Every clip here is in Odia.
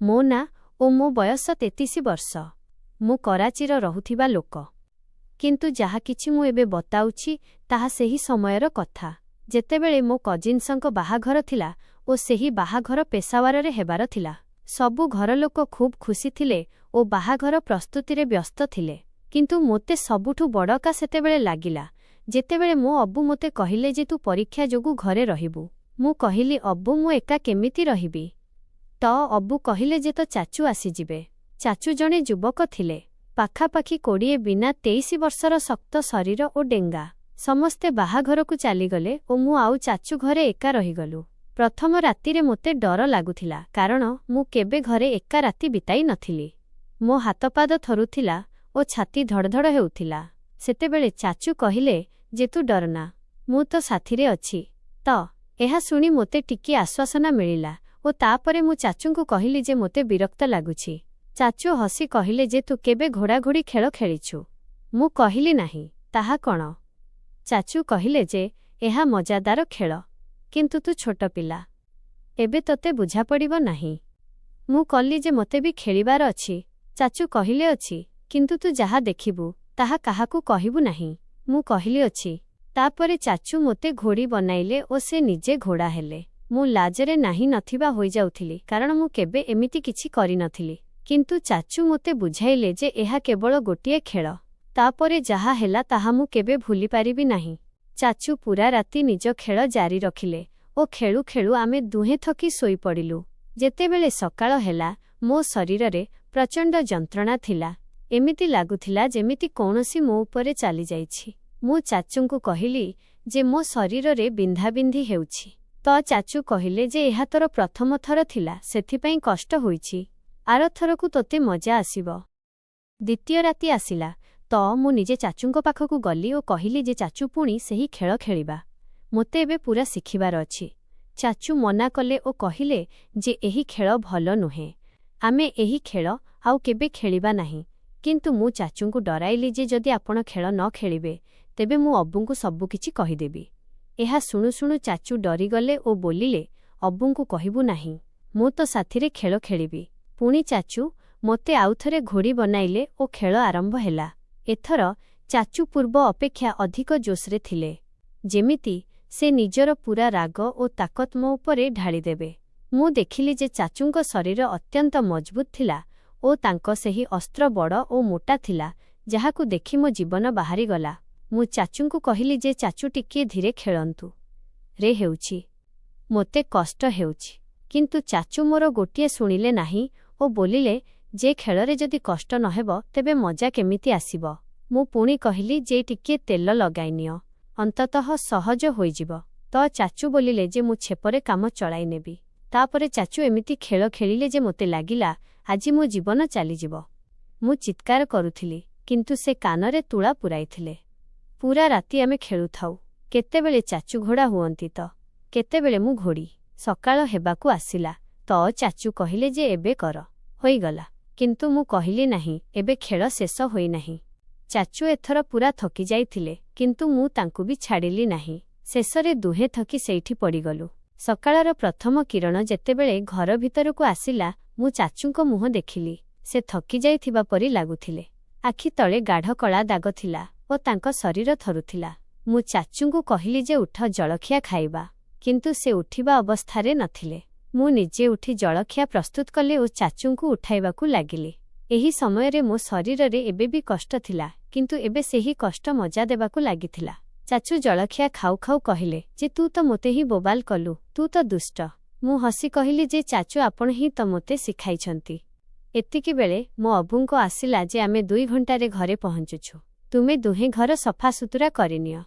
ମୋ ନାଁ ଓ ମୋ ବୟସ 33 ବର୍ଷ। ମୁଁ କରାଚିର ରହୁଥିବା ଲୋକ। କିନ୍ତୁ ଯାହା କିଛି ମୁଁ ଏବେ ବତାଉଛି ତାହା ସେହି ସମୟର କଥା, ଯେତେବେଳେ ମୋ କଜିନ୍ସଙ୍କ ବାହାଘର ଥିଲା ଓ ସେହି ବାହାଘର ପେଶାୱାରରେ ହେବାର ଥିଲା। ସବୁ ଘରଲୋକ ଖୁବ୍ ଖୁସି ଥିଲେ ଓ ବାହାଘର ପ୍ରସ୍ତୁତିରେ ବ୍ୟସ୍ତ ଥିଲେ। କିନ୍ତୁ ମୋତେ ସବୁଠୁ ବଡ଼କା ସେତେବେଳେ ଲାଗିଲା, ଯେତେବେଳେ ମୋ ଅବୁ ମୋତେ କହିଲେ ଯେ ତୁ ପରୀକ୍ଷା ଯୋଗୁଁ ଘରେ ରହିବୁ। ମୁଁ କହିଲି, ଅବୁ, ମୁଁ ଏକା କେମିତି ରହିବି? ତ ଅବୁ କହିଲେ ଯେ ତ ଚାଚୁ ଆସିଯିବେ। ଚାଚୁ ଜଣେ ଯୁବକ ଥିଲେ, ପାଖାପାଖି 20 ବିନା 23 ବର୍ଷର ଶକ୍ତ ଶରୀର ଓ ଡେଙ୍ଗା। ସମସ୍ତେ ବାହାଘରକୁ ଚାଲିଗଲେ ଓ ମୁଁ ଆଉ ଚାଚୁ ଘରେ ଏକା ରହିଗଲୁ। ପ୍ରଥମ ରାତିରେ ମୋତେ ଡର ଲାଗୁଥିଲା, କାରଣ ମୁଁ କେବେ ଘରେ ଏକା ରାତି ବିତାଇ ନଥିଲି। ମୋ ହାତପାଦ ଥରୁଥିଲା ଓ ଛାତି ଧଡ଼ଧଡ଼ ହେଉଥିଲା। ସେତେବେଳେ ଚାଚୁ କହିଲେ ଯେ ତୁ ଡରନା, ମୁଁ ତ ସାଥିରେ ଅଛି। ତ ଏହା ଶୁଣି ମୋତେ ଟିକିଏ ଆଶ୍ୱାସନା ମିଳିଲା ଓ ତାପରେ ମୁଁ ଚାଚୁଙ୍କୁ କହିଲି ଯେ ମୋତେ ବିରକ୍ତ ଲାଗୁଛି। ଚାଚୁ ହସି କହିଲେ ଯେ ତୁ କେବେ ଘୋଡ଼ାଘୋଡ଼ି ଖେଳ ଖେଳିଛୁ? ମୁଁ କହିଲି ନାହିଁ। ତାହା କ'ଣ? ଚାଚୁ କହିଲେ ଯେ ଏହା ମଜାଦାର ଖେଳ, କିନ୍ତୁ ତୁ ଛୋଟ ପିଲା, ଏବେ ତତେ ବୁଝାପଡ଼ିବ ନାହିଁ। ମୁଁ କଲି ଯେ ମୋତେ ବି ଖେଳିବାର ଅଛି। ଚାଚୁ କହିଲେ ଅଛି, କିନ୍ତୁ ତୁ ଯାହା ଦେଖିବୁ ତାହା କାହାକୁ କହିବୁ ନାହିଁ। ମୁଁ କହିଲି ଅଛି। ତାପରେ ଚାଚୁ ମୋତେ ଘୋଡ଼ି ବନାଇଲେ ଓ ସେ ନିଜେ ଘୋଡ଼ା ହେଲେ। ମୁଁ ଲାଜରେ ନାହିଁ ନଥିବା ହୋଇଯାଉଥିଲି, କାରଣ ମୁଁ କେବେ ଏମିତି କିଛି କରିନଥିଲି। କିନ୍ତୁ ଚାଚୁ ମୋତେ ବୁଝାଇଲେ ଯେ ଏହା କେବଳ ଗୋଟିଏ ଖେଳ। ତାପରେ ଯାହା ହେଲା ତାହା ମୁଁ କେବେ ଭୁଲିପାରିବି ନାହିଁ। ଚାଚୁ ପୂରା ରାତି ନିଜ ଖେଳ ଜାରି ରଖିଲେ ଓ ଖେଳୁ ଖେଳୁ ଆମେ ଦୁହେଁ ଥକି ଶୋଇପଡ଼ିଲୁ। ଯେତେବେଳେ ସକାଳ ହେଲା, ମୋ ଶରୀରରେ ପ୍ରଚଣ୍ଡ ଯନ୍ତ୍ରଣା ଥିଲା। ଏମିତି ଲାଗୁଥିଲା ଯେମିତି କୌଣସି ମୋ ଉପରେ ଚାଲିଯାଇଛି। ମୁଁ ଚାଚୁଙ୍କୁ କହିଲି ଯେ ମୋ ଶରୀରରେ ବିନ୍ଧାବିନ୍ଧି ହେଉଛି। ତ ଚାଚୁ କହିଲେ ଯେ ଏହା ତୋର ପ୍ରଥମ ଥର ଥିଲା, ସେଥିପାଇଁ କଷ୍ଟ ହୋଇଛି। ଆରଥରକୁ ତୋତେ ମଜା ଆସିବ। ଦ୍ୱିତୀୟ ରାତି ଆସିଲା ତ ମୁଁ ନିଜେ ଚାଚୁଙ୍କ ପାଖକୁ ଗଲି ଓ କହିଲି ଯେ ଚାଚୁ, ପୁଣି ସେହି ଖେଳ ଖେଳିବା। ମୋତେ ଏବେ ପୂରା ଶିଖିବାର ଅଛି। ଚାଚୁ ମନା କଲେ ଓ କହିଲେ ଯେ ଏହି ଖେଳ ଭଲ ନୁହେଁ, ଆମେ ଏହି ଖେଳ ଆଉ କେବେ ଖେଳିବା ନାହିଁ। କିନ୍ତୁ ମୁଁ ଚାଚୁଙ୍କୁ ଡରାଇଲି ଯେ ଯଦି ଆପଣ ଖେଳ ନ ଖେଳିବେ ତେବେ ମୁଁ ଅବୁଙ୍କୁ ସବୁକିଛି କହିଦେବି। ଏହା ଶୁଣୁ ଶୁଣୁ ଚାଚୁ ଡରିଗଲେ ଓ ବୋଲିଲେ, ଅବୁଙ୍କୁ କହିବୁ ନାହିଁ, ମୁଁ ତ ସାଥିରେ ଖେଳ ଖେଳିବି। ପୁଣି ଚାଚୁ ମୋତେ ଆଉଥରେ ଘୋଡ଼ି ବନାଇଲେ ଓ ଖେଳ ଆରମ୍ଭ ହେଲା। ଏଥର ଚାଚୁ ପୂର୍ବ ଅପେକ୍ଷା ଅଧିକ ଜୋସ୍ରେ ଥିଲେ, ଯେମିତି ସେ ନିଜର ପୂରା ରାଗ ଓ ତାକତ ମୋ ଉପରେ ଢାଳିଦେବେ। ମୁଁ ଦେଖିଲି ଯେ ଚାଚୁଙ୍କ ଶରୀର ଅତ୍ୟନ୍ତ ମଜବୁତ ଥିଲା ଓ ତାଙ୍କ ସେହି ଅସ୍ତ୍ର ବଡ଼ ଓ ମୋଟା ଥିଲା, ଯାହାକୁ ଦେଖି ମୋ ଜୀବନ ବାହାରିଗଲା। ମୁଁ ଚାଚୁଙ୍କୁ କହିଲି ଯେ ଚାଚୁ, ଟିକିଏ ଧୀରେ ଖେଳନ୍ତୁ, ରେ ହେଉଛି, ମୋତେ କଷ୍ଟ ହେଉଛି। କିନ୍ତୁ ଚାଚୁ ମୋର ଗୋଟିଏ ଶୁଣିଲେ ନାହିଁ ଓ ବୋଲିଲେ ଯେ ଖେଳରେ ଯଦି କଷ୍ଟ ନ ହେବ ତେବେ ମଜା କେମିତି ଆସିବ? ମୁଁ ପୁଣି କହିଲି ଯେ ଟିକିଏ ତେଲ ଲଗାଇନିଅ, ଅନ୍ତତଃ ସହଜ ହୋଇଯିବ। ତ ଚାଚୁ ବୋଲିଲେ ଯେ ମୁଁ ଛେପରେ କାମ ଚଳାଇ ନେବି। ତାପରେ ଚାଚୁ ଏମିତି ଖେଳ ଖେଳିଲେ ଯେ ମୋତେ ଲାଗିଲା ଆଜି ମୋ ଜୀବନ ଚାଲିଯିବ। ମୁଁ ଚିତ୍କାର କରୁଥିଲି, କିନ୍ତୁ ସେ କାନରେ ତୁଳା ପୂରାଇଥିଲେ। ପୂରା ରାତି ଆମେ ଖେଳୁଥାଉ। କେତେବେଳେ ଚାଚୁ ଘୋଡ଼ା ହୁଅନ୍ତି ତ କେତେବେଳେ ମୁଁ ଘୋଡ଼ି। ସକାଳ ହେବାକୁ ଆସିଲା ତ ଚାଚୁ କହିଲେ ଯେ ଏବେ କର, ହୋଇଗଲା। କିନ୍ତୁ ମୁଁ କହିଲି ନାହିଁ, ଏବେ ଖେଳ ଶେଷ ହୋଇନାହିଁ। ଚାଚୁ ଏଥର ପୂରା ଥକି ଯାଇଥିଲେ, କିନ୍ତୁ ମୁଁ ତାଙ୍କୁ ବି ଛାଡ଼ିଲି ନାହିଁ। ଶେଷରେ ଦୁହେଁ ଥକି ସେଇଠି ପଡ଼ିଗଲୁ। ସକାଳର ପ୍ରଥମ କିରଣ ଯେତେବେଳେ ଘର ଭିତରକୁ ଆସିଲା, ମୁଁ ଚାଚୁଙ୍କ ମୁହଁ ଦେଖିଲି। ସେ ଥକି ଯାଇଥିବା ପରି ଲାଗୁଥିଲେ। ଆଖି ତଳେ ଗାଢ଼ କଳା ଦାଗ ଥିଲା ଓ ତାଙ୍କ ଶରୀର ଥରୁଥିଲା। ମୁଁ ଚାଚୁଙ୍କୁ କହିଲି ଯେ ଉଠ, ଜଳଖିଆ ଖାଇବା। କିନ୍ତୁ ସେ ଉଠିବା ଅବସ୍ଥାରେ ନଥିଲେ। ମୁଁ ନିଜେ ଉଠି ଜଳଖିଆ ପ୍ରସ୍ତୁତ କଲି ଓ ଚାଚୁଙ୍କୁ ଉଠାଇବାକୁ ଲାଗିଲି। ଏହି ସମୟରେ ମୋ ଶରୀରରେ ଏବେ ବି କଷ୍ଟ ଥିଲା, କିନ୍ତୁ ଏବେ ସେହି କଷ୍ଟ ମଜା ଦେବାକୁ ଲାଗିଥିଲା। ଚାଚୁ ଜଳଖିଆ ଖାଉ ଖାଉ କହିଲେ ଯେ ତୁ ତ ମୋତେ ହିଁ ବୋବାଲ କଲୁ, ତୁ ତ ଦୁଷ୍ଟ। ମୁଁ ହସି କହିଲି ଯେ ଚାଚୁ, ଆପଣ ହିଁ ତ ମୋତେ ଶିଖାଇଛନ୍ତି। ଏତିକିବେଳେ ମୋ ଅବୁଙ୍କ ଆସିଲା ଯେ ଆମେ 2 ଘଣ୍ଟାରେ ଘରେ ପହଞ୍ଚୁଛୁ। ତୁମେ ଦୁହେଁ ଘର ସଫାସୁତୁରା କରିନିଅ।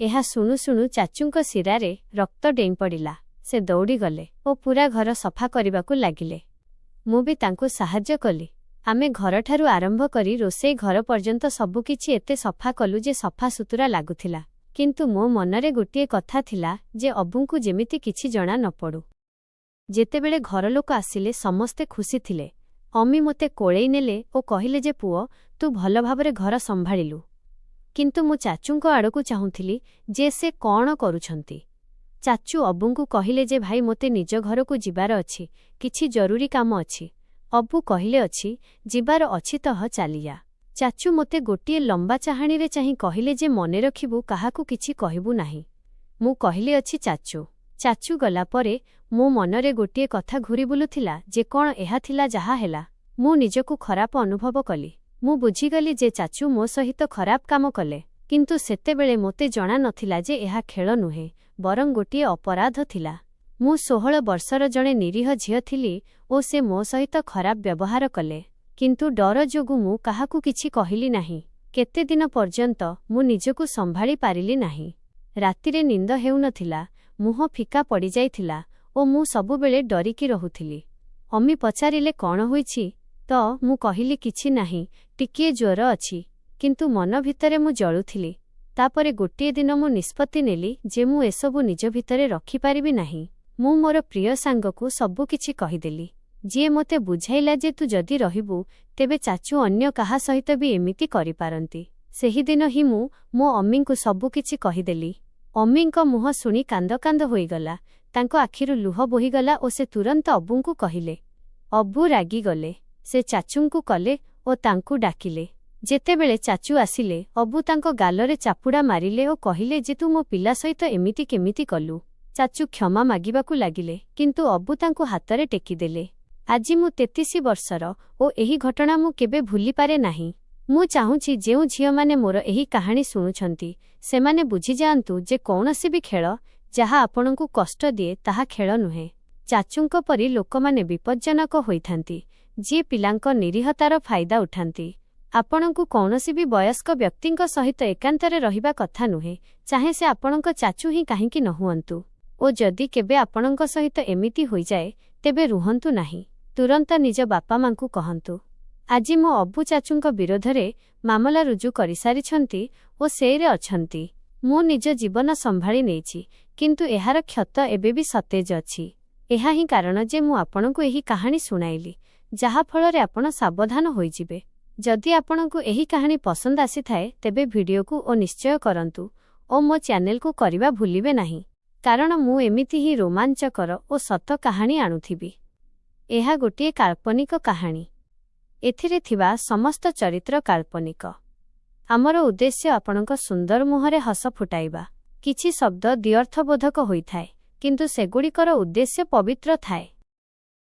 ଏହା ଶୁଣୁ ଶୁଣୁ ଚାଚୁଙ୍କ ଶିରାରେ ରକ୍ତ ଡେଇଁପଡ଼ିଲା। ସେ ଦୌଡ଼ିଗଲେ ଓ ପୂରା ଘର ସଫା କରିବାକୁ ଲାଗିଲେ। ମୁଁ ବି ତାଙ୍କୁ ସାହାଯ୍ୟ କଲି। ଆମେ ଘରଠାରୁ ଆରମ୍ଭ କରି ରୋଷେଇ ଘର ପର୍ଯ୍ୟନ୍ତ ସବୁକିଛି ଏତେ ସଫା କଲୁ ଯେ ସଫାସୁତୁରା ଲାଗୁଥିଲା। କିନ୍ତୁ ମୋ ମନରେ ଗୋଟିଏ କଥା ଥିଲା ଯେ ଅବୁଙ୍କୁ ଯେମିତି କିଛି ଜଣା ନ ପଡ଼ୁ। ଯେତେବେଳେ ଘରଲୋକ ଆସିଲେ ସମସ୍ତେ ଖୁସି ଥିଲେ। ଅମି ମୋତେ କୋଳେଇ ନେଲେ ଓ କହିଲେ ଯେ ପୁଅ, ତୁ ଭଲ ଭାବରେ ଘର ସମ୍ଭାଳିଲୁ। କିନ୍ତୁ ମୁଁ ଚାଚୁଙ୍କ ଆଡ଼କୁ ଚାହୁଁଥିଲି ଯେ ସେ କ'ଣ କରୁଛନ୍ତି। ଚାଚୁ ଅବୁଙ୍କୁ କହିଲେ ଯେ ଭାଇ, ମୋତେ ନିଜ ଘରକୁ ଯିବାର ଅଛି, କିଛି ଜରୁରୀ କାମ ଅଛି, ଅବୁ କହିଲେ ଅଛି, ଯିବାର ଅଛି ତହ ଚାଲିଆ। ଚାଚୁ ମୋତେ ଗୋଟିଏ ଲମ୍ବା ଚାହାଣୀରେ ଚାହିଁ କହିଲେ ଯେ ମନେ ରଖିବୁ କାହାକୁ କିଛି କହିବୁ ନାହିଁ। ମୁଁ କହିଲି ଅଛି ଚାଚୁ। ଚାଚୁ ଗଲା ପରେ ମୋ ମନରେ ଗୋଟିଏ କଥା ଘୂରି ବୁଲୁଥିଲା ଯେ କ'ଣ ଏହା ଥିଲା ଯାହା ହେଲା। ମୁଁ ନିଜକୁ ଖରାପ ଅନୁଭବ କଲି। ମୁଁ ବୁଝିଗଲି ଯେ ଚାଚୁ ମୋ ସହିତ ଖରାପ କାମ କଲେ, କିନ୍ତୁ ସେତେବେଳେ ମୋତେ ଜଣା ନଥିଲା ଯେ ଏହା ଖେଳ ନୁହେଁ, ବରଂ ଗୋଟିଏ ଅପରାଧ ଥିଲା। ମୁଁ 16 ବର୍ଷର ଜଣେ ନିରୀହ ଝିଅ ଥିଲି ଓ ସେ ମୋ ସହିତ ଖରାପ ବ୍ୟବହାର କଲେ, କିନ୍ତୁ ଡର ଯୋଗୁଁ ମୁଁ କାହାକୁ କିଛି କହିଲି ନାହିଁ। କେତେଦିନ ପର୍ଯ୍ୟନ୍ତ ମୁଁ ନିଜକୁ ସମ୍ଭାଳି ପାରିଲି ନାହିଁ। ରାତିରେ ନିଦ ହେଉନଥିଲା, ମୁହଁ ଫିକା ପଡ଼ିଯାଇଥିଲା ଓ ମୁଁ ସବୁବେଳେ ଡରିକି ରହୁଥିଲି। ଅମି ପଚାରିଲେ କ'ଣ ହୋଇଛି, ତ ମୁଁ କହିଲି କିଛି ନାହିଁ, ଟିକିଏ ଜ୍ୱର ଅଛି, କିନ୍ତୁ ମନ ଭିତରେ ମୁଁ ଜଳୁଥିଲି। ତାପରେ ଗୋଟିଏ ଦିନ ମୁଁ ନିଷ୍ପତ୍ତି ନେଲି ଯେ ମୁଁ ଏସବୁ ନିଜ ଭିତରେ ରଖିପାରିବି ନାହିଁ। ମୁଁ ମୋର ପ୍ରିୟ ସାଙ୍ଗକୁ ସବୁକିଛି କହିଦେଲି, ଯିଏ ମୋତେ ବୁଝାଇଲା ଯେ ତୁ ଯଦି ରହିବୁ ତେବେ ଚାଚୁ ଅନ୍ୟ କାହା ସହିତ ବି ଏମିତି କରିପାରନ୍ତି। ସେହିଦିନ ହିଁ ମୁଁ ମୋ ଅମିଙ୍କୁ ସବୁକିଛି କହିଦେଲି। ଅମିଙ୍କ ମୁହଁ ଶୁଣି କାନ୍ଦ କାନ୍ଦ ହୋଇଗଲା, ତାଙ୍କ ଆଖିରୁ ଲୁହ ବୋହିଗଲା ଓ ସେ ତୁରନ୍ତ ଅବୁଙ୍କୁ କହିଲେ। ଅବୁ ରାଗିଗଲେ। ସେ ଚାଚୁଙ୍କୁ କଲେ ଓ ତାଙ୍କୁ ଡାକିଲେ। ଯେତେବେଳେ ଚାଚୁ ଆସିଲେ, ଅବୁ ତାଙ୍କ ଗାଲରେ ଚାପୁଡ଼ା ମାରିଲେ ଓ କହିଲେ ଯେ ତୁ ମୋ ପିଲା ସହିତ ଏମିତି କେମିତି କଲୁ। ଚାଚୁ କ୍ଷମା ମାଗିବାକୁ ଲାଗିଲେ, କିନ୍ତୁ ଅବୁ ତାଙ୍କୁ ହାତରେ ଟେକିଦେଲେ। ଆଜି ମୁଁ 33 ବର୍ଷର ଓ ଏହି ଘଟଣା ମୁଁ କେବେ ଭୁଲିପାରେ ନାହିଁ। ମୁଁ ଚାହୁଁଛି ଯେଉଁ ଝିଅମାନେ ମୋର ଏହି କାହାଣୀ ଶୁଣୁଛନ୍ତି ସେମାନେ ବୁଝିଯାଆନ୍ତୁ ଯେ କୌଣସି ବି ଖେଳ ଯାହା ଆପଣଙ୍କୁ କଷ୍ଟ ଦିଏ ତାହା ଖେଳ ନୁହେଁ। ଚାଚୁଙ୍କ ପରି ଲୋକମାନେ ବିପଜ୍ଜନକ ହୋଇଥାନ୍ତି, ଯିଏ ପିଲାଙ୍କ ନିରୀହତାର ଫାଇଦା ଉଠାନ୍ତି। ଆପଣଙ୍କୁ କୌଣସି ବି ବୟସ୍କ ବ୍ୟକ୍ତିଙ୍କ ସହିତ ଏକାନ୍ତରେ ରହିବା କଥା ନୁହେଁ, ଚାହେଁ ସେ ଆପଣଙ୍କ ଚାଚୁ ହିଁ କାହିଁକି ନ ହୁଅନ୍ତୁ। ଓ ଯଦି କେବେ ଆପଣଙ୍କ ସହିତ ଏମିତି ହୋଇଯାଏ ତେବେ ରୁହନ୍ତୁ ନାହିଁ, ତୁରନ୍ତ ନିଜ ବାପାମାଙ୍କୁ କହନ୍ତୁ। ଆଜି ମୋ ଅବୁ ଚାଚୁଙ୍କ ବିରୋଧରେ ମାମଲା ରୁଜୁ କରିସାରିଛନ୍ତି ଓ ସେଇରେ ଅଛନ୍ତି। ମୁଁ ନିଜ ଜୀବନ ସମ୍ଭାଳି ନେଇଛି, କିନ୍ତୁ ଏହାର କ୍ଷତ ଏବେ ବି ସତେଜ ଅଛି। ଏହା ହିଁ କାରଣ ଯେ ମୁଁ ଆପଣଙ୍କୁ ଏହି କାହାଣୀ ଶୁଣାଇଲି, ଯାହାଫଳରେ ଆପଣ ସାବଧାନ ହୋଇଯିବେ। ଯଦି ଆପଣଙ୍କୁ ଏହି କାହାଣୀ ପସନ୍ଦ ଆସିଥାଏ ତେବେ ଭିଡ଼ିଓକୁ ନିଶ୍ଚୟ କରନ୍ତୁ ଓ ମୋ ଚ୍ୟାନେଲକୁ କରିବା ଭୁଲିବେ ନାହିଁ, କାରଣ ମୁଁ ଏମିତି ହିଁ ରୋମାଞ୍ଚକର ଓ ସତ କାହାଣୀ ଆଣୁଥିବି। ଏହା ଗୋଟିଏ କାଳ୍ପନିକ କାହାଣୀ। ଏଥିରେ ଥିବା ସମସ୍ତ ଚରିତ୍ର କାଳ୍ପନିକ। ଆମର ଉଦ୍ଦେଶ୍ୟ ଆପଣଙ୍କ ସୁନ୍ଦର ମୁହଁରେ ହସ ଫୁଟାଇବା। କିଛି ଶବ୍ଦ ଦ୍ବ୍ୟର୍ଥବୋଧକ ହୋଇଥାଏ, କିନ୍ତୁ ସେଗୁଡ଼ିକର ଉଦ୍ଦେଶ୍ୟ ପବିତ୍ର ଥାଏ।